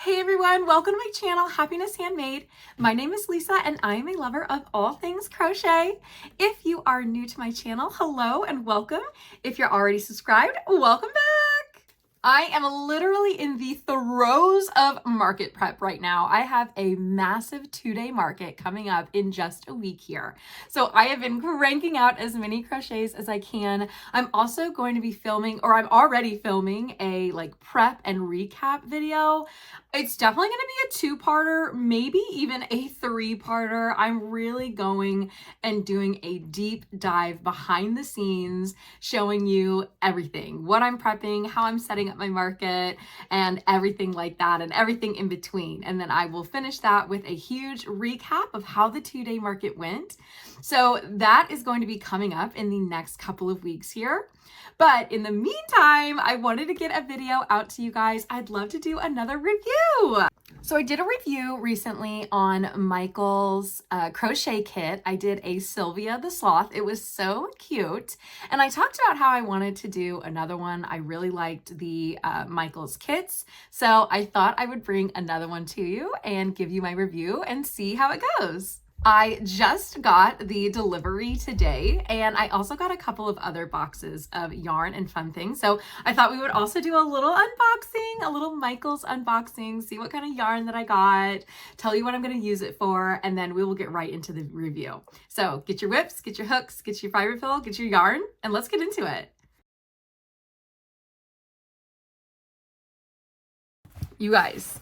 Hey everyone, welcome to my channel, Happiness Handmade. My name is Lisa and I am a lover of all things crochet. If you are new to my channel, hello and welcome. If you're already subscribed, welcome back. I am literally in the throes of market prep right now. I have a massive 2-day market coming up in just a week here. So I have been cranking out as many crochets as I can. I'm also going to be filming, or I'm already filming, a prep and recap video. It's definitely going to be a 2-parter, maybe even a 3-parter. I'm really going and doing a deep dive behind the scenes, showing you everything, what I'm prepping, how I'm setting up my market, and everything like that, and everything in between. And then I will finish that with a huge recap of how the 2-day market went. So that is going to be coming up in the next couple of weeks here. But in the meantime, I wanted to get a video out to you guys. I'd love to do another review. So I did a review recently on Michael's crochet kit. I did a Sylvia the Sloth. It was so cute. And I talked about how I wanted to do another one. I really liked the Michael's kits. So I thought I would bring another one to you and give you my review and see how it goes. I just got the delivery today, and I also got a couple of other boxes of yarn and fun things. So I thought we would also do a little unboxing, a little Michael's unboxing, see what kind of yarn that I got, tell you what I'm going to use it for, and then we will get right into the review. So get your whips, get your hooks, get your fiber fill, get your yarn, and let's get into it. You guys,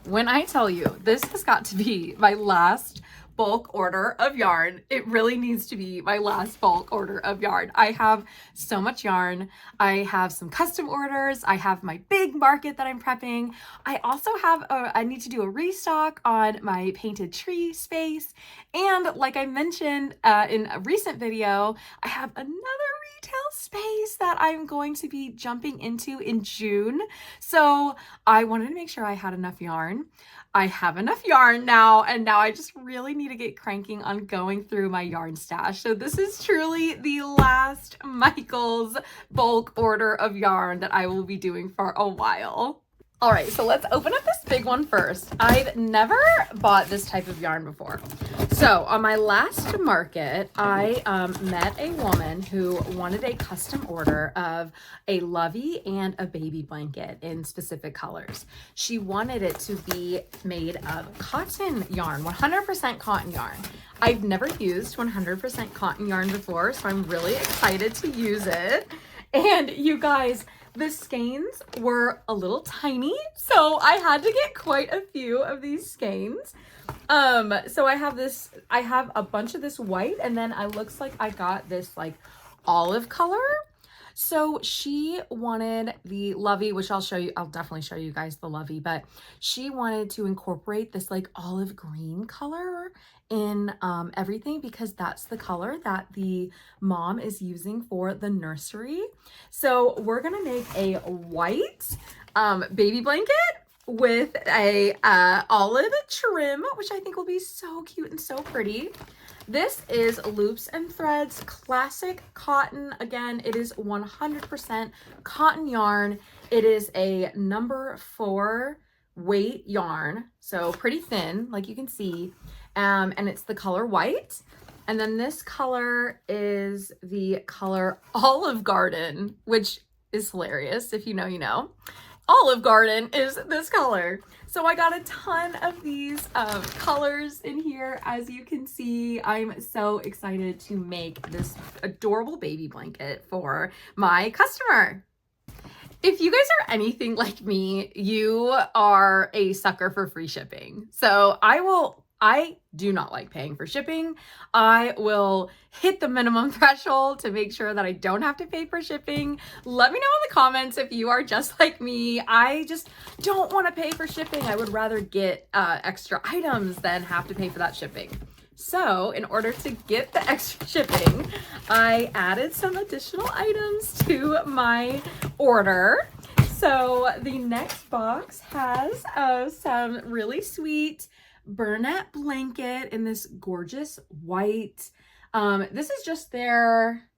when I tell you this has got to be my last bulk order of yarn, it really needs to be my last bulk order of yarn. I have so much yarn. I have some custom orders. I have my big market that I'm prepping. I also have I need to do a restock on my painted tree space. And like I mentioned in a recent video, I have another retail space that I'm going to be jumping into in June. So I wanted to make sure I had enough yarn. I have enough yarn now, and now I just really need to get cranking on going through my yarn stash. So this is truly the last Michael's bulk order of yarn that I will be doing for a while. All right, so let's open up this big one first. I've never bought this type of yarn before. So on my last market, I met a woman who wanted a custom order of a lovey and a baby blanket in specific colors. She wanted it to be made of cotton yarn, 100% cotton yarn. I've never used 100% cotton yarn before, so I'm really excited to use it. And you guys, the skeins were a little tiny, so I had to get quite a few of these skeins. So I have a bunch of this white, and then it looks like I got this olive color. So she wanted the lovey, which I'll show you. I'll definitely show you guys the lovey, but she wanted to incorporate this olive green color in everything, because that's the color that the mom is using for the nursery. So we're gonna make a white baby blanket with a olive trim, which I think will be so cute and so pretty. This is Loops and Threads classic cotton. Again, it is 100% cotton yarn. It is a number 4 weight yarn, so pretty thin, like you can see. And it's the color white. And then this color is the color Olive Garden, which is hilarious. If you know, you know. Olive Garden is this color. So I got a ton of these colors in here. As you can see, I'm so excited to make this adorable baby blanket for my customer. If you guys are anything like me, you are a sucker for free shipping. So I do not like paying for shipping. I will hit the minimum threshold to make sure that I don't have to pay for shipping. Let me know in the comments if you are just like me. I just don't want to pay for shipping. I would rather get extra items than have to pay for that shipping. So in order to get the extra shipping, I added some additional items to my order. So the next box has some really sweet Bernat blanket in this gorgeous white. This is just their,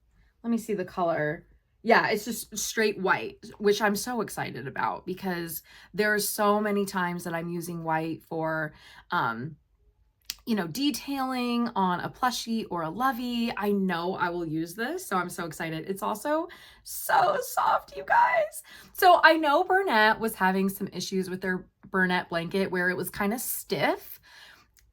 let me see the color. Yeah, it's just straight white, which I'm so excited about because there's so many times that I'm using white for, you know, detailing on a plushie or a lovey. I know I will use this, so I'm so excited. It's also so soft, you guys. So I know Bernat was having some issues with their Bernat blanket where it was kind of stiff.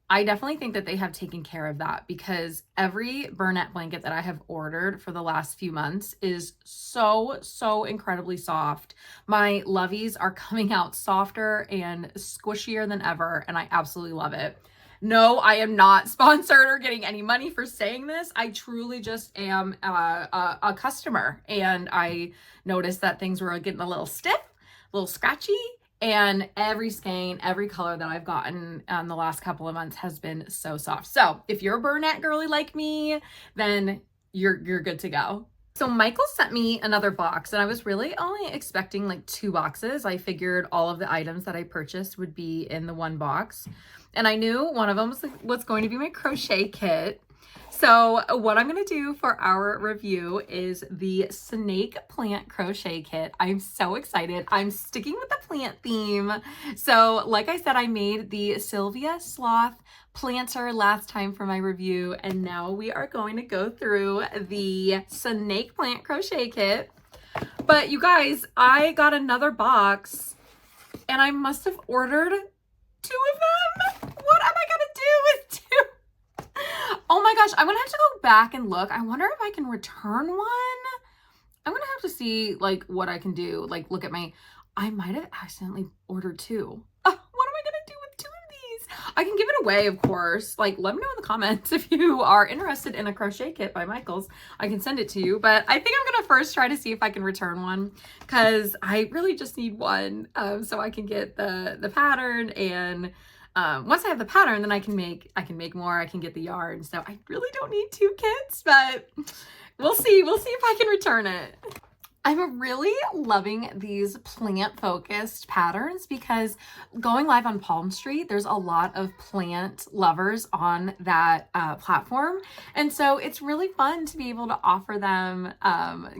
I definitely think that they have taken care of that because every Bernat blanket that I have ordered for the last few months is so incredibly soft. My loveys are coming out softer and squishier than ever, and I absolutely love it. No, I am not sponsored or getting any money for saying this. I truly just am a customer, and I noticed that things were getting a little stiff, a little scratchy, and every skein, every color that I've gotten the last couple of months has been so soft. So if you're a Bernat girly like me, then you're good to go. So Michael sent me another box, and I was really only expecting like 2 boxes. I figured all of the items that I purchased would be in the one box. And I knew one of them was going to be my crochet kit. So what I'm going to do for our review is the snake plant crochet kit. I'm so excited. I'm sticking with the plant theme. So like I said, I made the Sylvia Sloth planter last time for my review, and now we are going to go through the snake plant crochet kit. But you guys, I got another box and I must have ordered 2 of them. What am I gonna do with 2? Oh my gosh, I'm gonna have to go back and look. I wonder if I can return one. I'm gonna have to see like what I can do. Like look at I might have accidentally ordered 2. What am I gonna do with 2 of these? I can give it away, of course. Like let me know in the comments if you are interested in a crochet kit by Michaels. I can send it to you, but I think I'm gonna first try to see if I can return one because I really just need one so I can get the pattern, and once I have the pattern, then I can make more. I can get the yarn. So I really don't need 2 kits, but we'll see. We'll see if I can return it. I'm really loving these plant-focused patterns because going live on Palm Street, there's a lot of plant lovers on that platform. And so it's really fun to be able to offer them,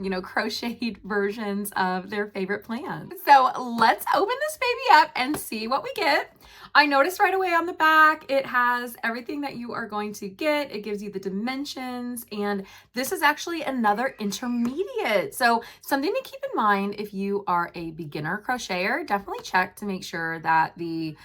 you know, crocheted versions of their favorite plants. So let's open this baby up and see what we get. I noticed right away on the back, it has everything that you are going to get. It gives you the dimensions, and this is actually another intermediate. So something to keep in mind if you are a beginner crocheter, definitely check to make sure that the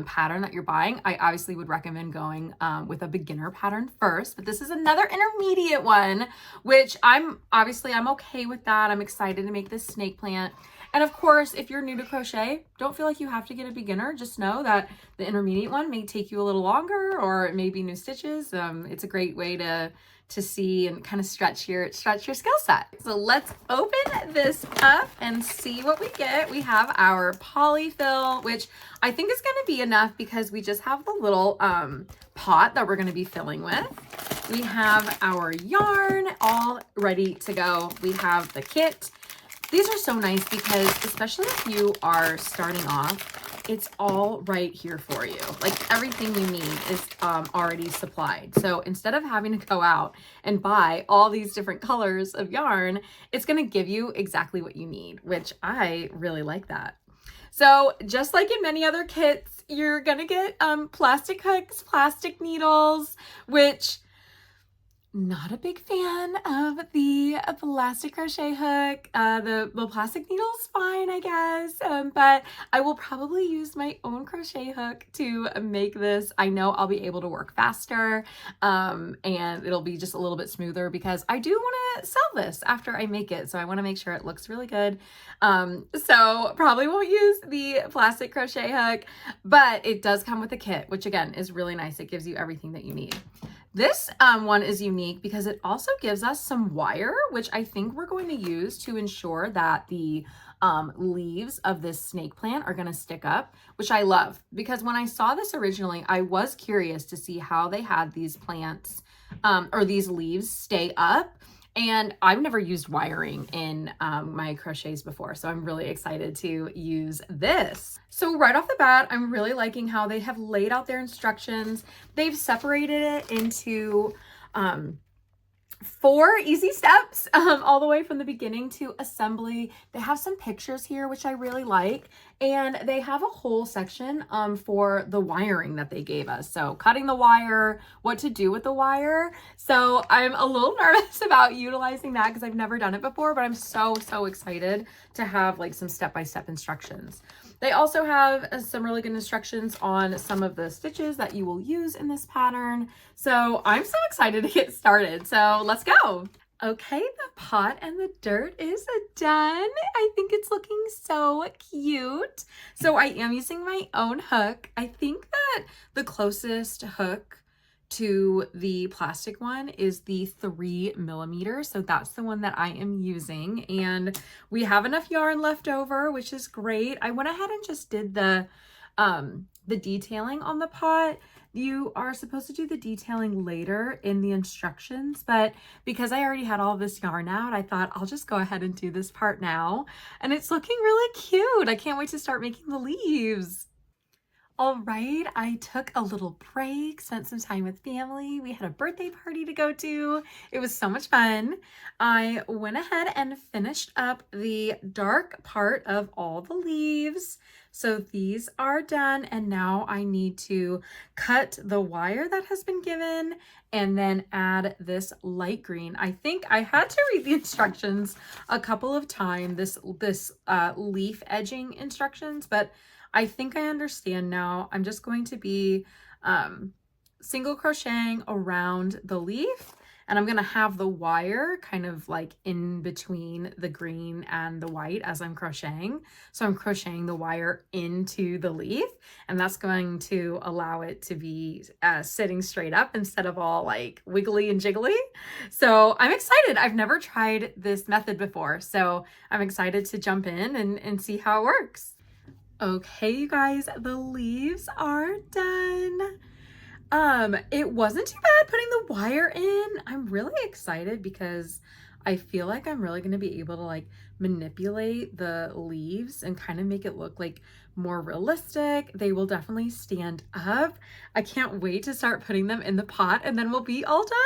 pattern that you're buying, I obviously would recommend going with a beginner pattern first, but this is another intermediate one, which I'm okay with that. I'm excited to make this snake plant. And of course, if you're new to crochet, don't feel like you have to get a beginner. Just know that the intermediate one may take you a little longer, or it may be new stitches. It's a great way to see and kind of stretch your skill set. So let's open this up and see what we get. We have our polyfill, which I think is going to be enough because we just have the little pot that we're going to be filling with. We have our yarn all ready to go. We have the kit. These are so nice because especially if you are starting off, it's all right here for you. Like everything you need is already supplied. So instead of having to go out and buy all these different colors of yarn, it's going to give you exactly what you need, which I really like that. So just like in many other kits, you're going to get plastic hooks, plastic needles, which not a big fan of the plastic crochet hook. The plastic needle's fine, I guess, but I will probably use my own crochet hook to make this. I know I'll be able to work faster, and it'll be just a little bit smoother because I do want to sell this after I make it, so I want to make sure it looks really good. So probably won't use the plastic crochet hook, but it does come with a kit, which again is really nice. It gives you everything that you need. This one is unique because it also gives us some wire, which I think we're going to use to ensure that the leaves of this snake plant are going to stick up, which I love because when I saw this originally, I was curious to see how they had these plants or these leaves stay up. And I've never used wiring in my crochets before, so I'm really excited to use this. So right off the bat, I'm really liking how they have laid out their instructions. They've separated it into 4 easy steps all the way from the beginning to assembly. They have some pictures here, which I really like, and they have a whole section for the wiring that they gave us. So cutting the wire, what to do with the wire. So I'm a little nervous about utilizing that because I've never done it before, but I'm so excited to have like some step-by-step instructions. They also have some really good instructions on some of the stitches that you will use in this pattern. So I'm so excited to get started. So let's go. Okay, the pot and the dirt is done. I think it's looking so cute. So I am using my own hook. I think that the closest hook to the plastic one is the 3mm. So that's the one that I am using. And we have enough yarn left over, which is great. I went ahead and just did the detailing on the pot. You are supposed to do the detailing later in the instructions, but because I already had all this yarn out, I thought I'll just go ahead and do this part now. And it's looking really cute. I can't wait to start making the leaves. All right, I took a little break, spent some time with family. We had a birthday party to go to. It was so much fun. I went ahead and finished up the dark part of all the leaves. So these are done, and now I need to cut the wire that has been given and then add this light green. I think I had to read the instructions a couple of times, this leaf edging instructions, but I think I understand now. I'm just going to be single crocheting around the leaf, and I'm going to have the wire kind of like in between the green and the white as I'm crocheting. So I'm crocheting the wire into the leaf, and that's going to allow it to be sitting straight up instead of all like wiggly and jiggly. So I'm excited. I've never tried this method before, so I'm excited to jump in and see how it works. Okay, you guys, the leaves are done. It wasn't too bad putting the wire in. I'm really excited because I feel like I'm really going to be able to like manipulate the leaves and kind of make it look like more realistic. They will definitely stand up. I can't wait to start putting them in the pot, and then we'll be all done.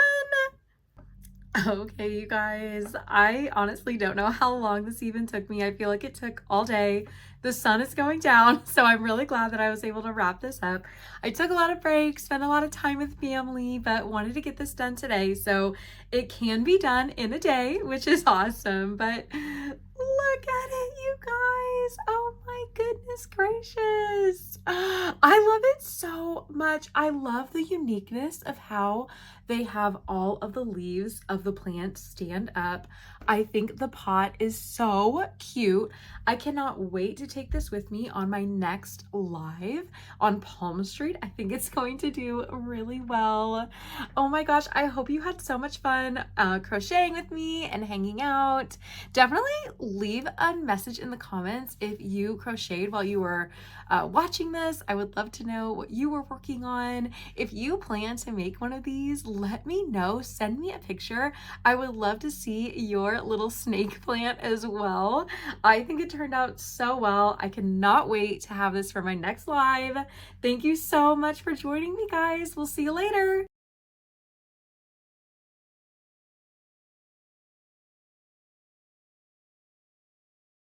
Okay, you guys, I honestly don't know how long this even took me. I feel like it took all day. The sun is going down, so I'm really glad that I was able to wrap this up. I took a lot of breaks, spent a lot of time with family, but wanted to get this done today. So it can be done in a day, which is awesome. But look at it, you guys. Oh my goodness gracious. I love it so much. I love the uniqueness of how they have all of the leaves of the plant stand up. I think the pot is so cute. I cannot wait to take this with me on my next live on Palm Street. I think it's going to do really well. Oh my gosh, I hope you had so much fun crocheting with me and hanging out. Definitely leave a message in the comments if you crocheted while you were watching this. I would love to know what you were working on. If you plan to make one of these, let me know. Send me a picture. I would love to see your little snake plant as well. I think it turned out so well. I cannot wait to have this for my next live. Thank you so much for joining me, guys. We'll see you later.